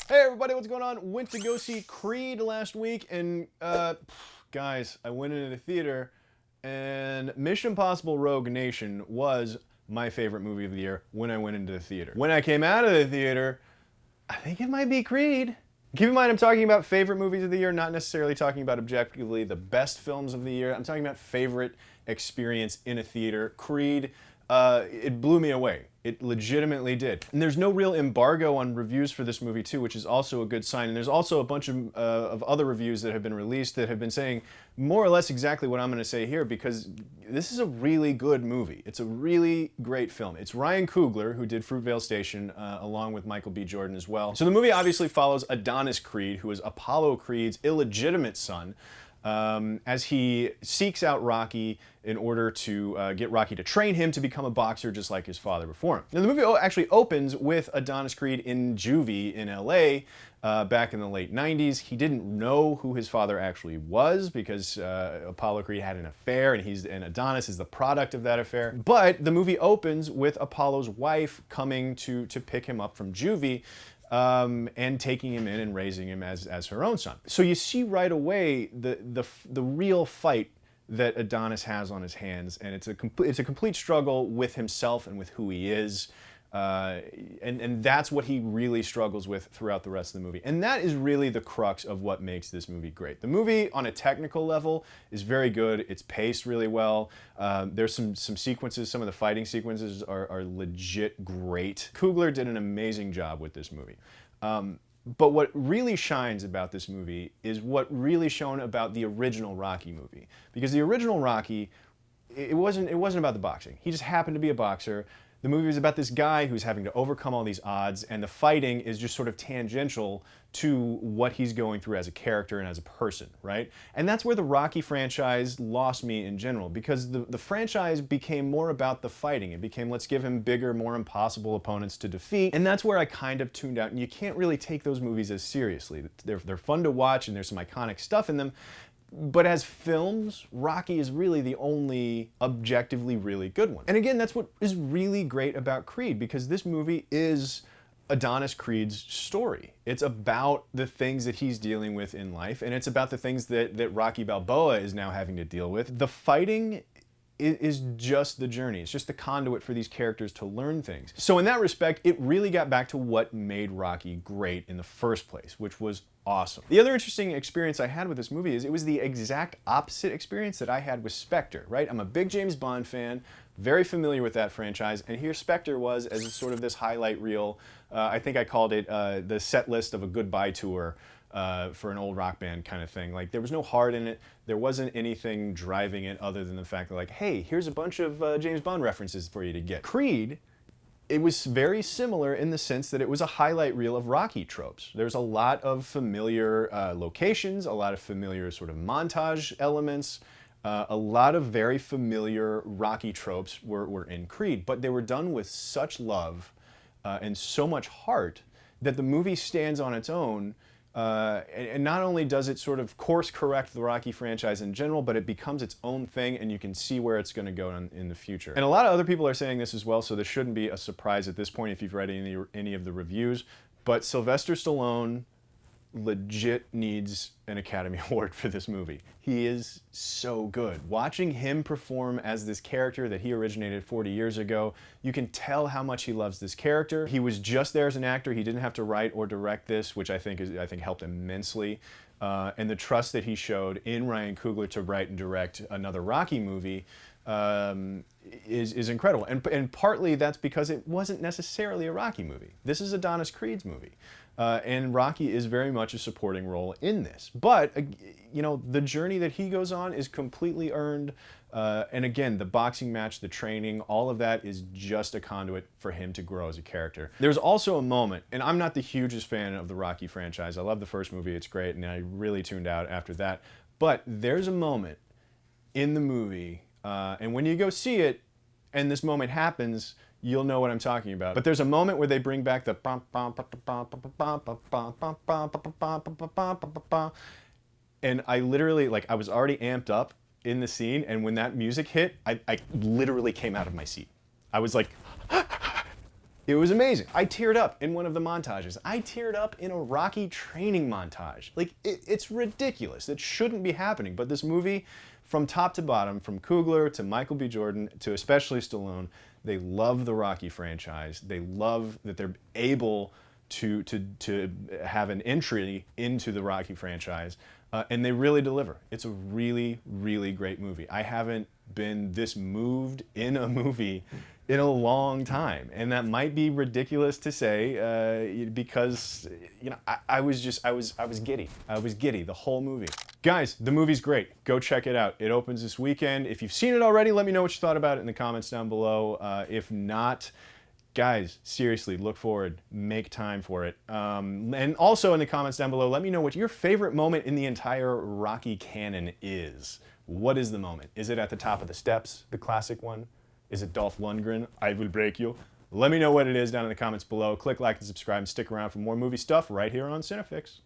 Hey everybody, what's going on? Went to go see Creed last week, and guys, I went into the theater, and Mission Impossible Rogue Nation was my favorite movie of the year when I went into the theater. When I came out of the theater, I think it might be Creed. Keep in mind, I'm talking about favorite movies of the year, not necessarily talking about objectively the best films of the year. I'm talking about favorite experience in a theater. Creed, it blew me away. It legitimately did. And there's no real embargo on reviews for this movie too, which is also a good sign. And there's also a bunch of other reviews that have been released that have been saying more or less exactly what I'm going to say here, because this is a really good movie. It's a really great film. It's Ryan Coogler, who did Fruitvale Station, along with Michael B. Jordan as well. So the movie obviously follows Adonis Creed, who is Apollo Creed's illegitimate son, as he seeks out Rocky in order to get Rocky to train him to become a boxer just like his father before him. Now the movie actually opens with Adonis Creed in juvie in LA back in the late 90s. He didn't know who his father actually was because Apollo Creed had an affair, and Adonis is the product of that affair. But the movie opens with Apollo's wife coming to pick him up from juvie, and taking him in and raising him as her own son. So you see right away the real fight that Adonis has on his hands, and it's a complete struggle with himself and with who he is. And that's what he really struggles with throughout the rest of the movie. And that is really the crux of what makes this movie great. The movie, on a technical level, is very good. It's paced really well. There's some sequences, some of the fighting sequences are legit great. Coogler did an amazing job with this movie. But what really shines about this movie is what really shone about the original Rocky movie. Because the original Rocky, it wasn't about the boxing. He just happened to be a boxer. The movie is about this guy who's having to overcome all these odds, and the fighting is just sort of tangential to what he's going through as a character and as a person, right? And that's where the Rocky franchise lost me in general, because the franchise became more about the fighting. It became, let's give him bigger, more impossible opponents to defeat, and that's where I kind of tuned out, and you can't really take those movies as seriously. They're fun to watch, and there's some iconic stuff in them, but as films, Rocky is really the only objectively really good one. And again, that's what is really great about Creed, because this movie is Adonis Creed's story. It's about the things that he's dealing with in life, and it's about the things that Rocky Balboa is now having to deal with. The fighting is just the journey. It's just the conduit for these characters to learn things. So in that respect, it really got back to what made Rocky great in the first place, which was awesome. The other interesting experience I had with this movie is it was the exact opposite experience that I had with Spectre, right? I'm a big James Bond fan, very familiar with that franchise, and here Spectre was as sort of this highlight reel. I think I called it the set list of a goodbye tour for an old rock band kind of thing. Like, there was no heart in it. There wasn't anything driving it other than the fact that, like, hey, here's a bunch of James Bond references for you to get. Creed, it was very similar in the sense that it was a highlight reel of Rocky tropes. There's a lot of familiar locations, a lot of familiar sort of montage elements, a lot of very familiar Rocky tropes were in Creed, but they were done with such love and so much heart that the movie stands on its own. And not only does it sort of course correct the Rocky franchise in general, but it becomes its own thing, and you can see where it's going to go in the future. And a lot of other people are saying this as well, so this shouldn't be a surprise at this point if you've read any of the reviews. But Sylvester Stallone legit needs an Academy Award for this movie. He is so good. Watching him perform as this character that he originated 40 years ago, you can tell how much he loves this character. He was just there as an actor. He didn't have to write or direct this, which I think helped immensely. And the trust that he showed in Ryan Coogler to write and direct another Rocky movie is incredible. And partly that's because it wasn't necessarily a Rocky movie. This is Adonis Creed's movie. And Rocky is very much a supporting role in this. But, you know, the journey that he goes on is completely earned. And again, the boxing match, the training, all of that is just a conduit for him to grow as a character. There's also a moment, and I'm not the hugest fan of the Rocky franchise. I love the first movie, it's great, and I really tuned out after that. But there's a moment in the movie, and when you go see it, and this moment happens, you'll know what I'm talking about. But there's a moment where they bring back the and I literally, like, I was already amped up in the scene, and when that music hit, I literally came out of my seat. I was like, It was amazing. I teared up in one of the montages. I teared up in a Rocky training montage. Like, it's ridiculous. It shouldn't be happening. But this movie, from top to bottom, from Coogler to Michael B. Jordan to especially Stallone, they love the Rocky franchise. They love that they're able to have an entry into the Rocky franchise. And they really deliver. It's a really, really great movie. I haven't been this moved in a movie in a long time, and that might be ridiculous to say because I was giddy. I was giddy the whole movie. Guys, the movie's great. Go check it out. It opens this weekend. If you've seen it already, let me know what you thought about it in the comments down below. If not, guys, seriously, look forward, make time for it. And also in the comments down below, let me know what your favorite moment in the entire Rocky canon is. What is the moment? Is it at the top of the steps, the classic one? Is it Dolph Lundgren, I will break you? Let me know what it is down in the comments below. Click like and subscribe and stick around for more movie stuff right here on Cinefix.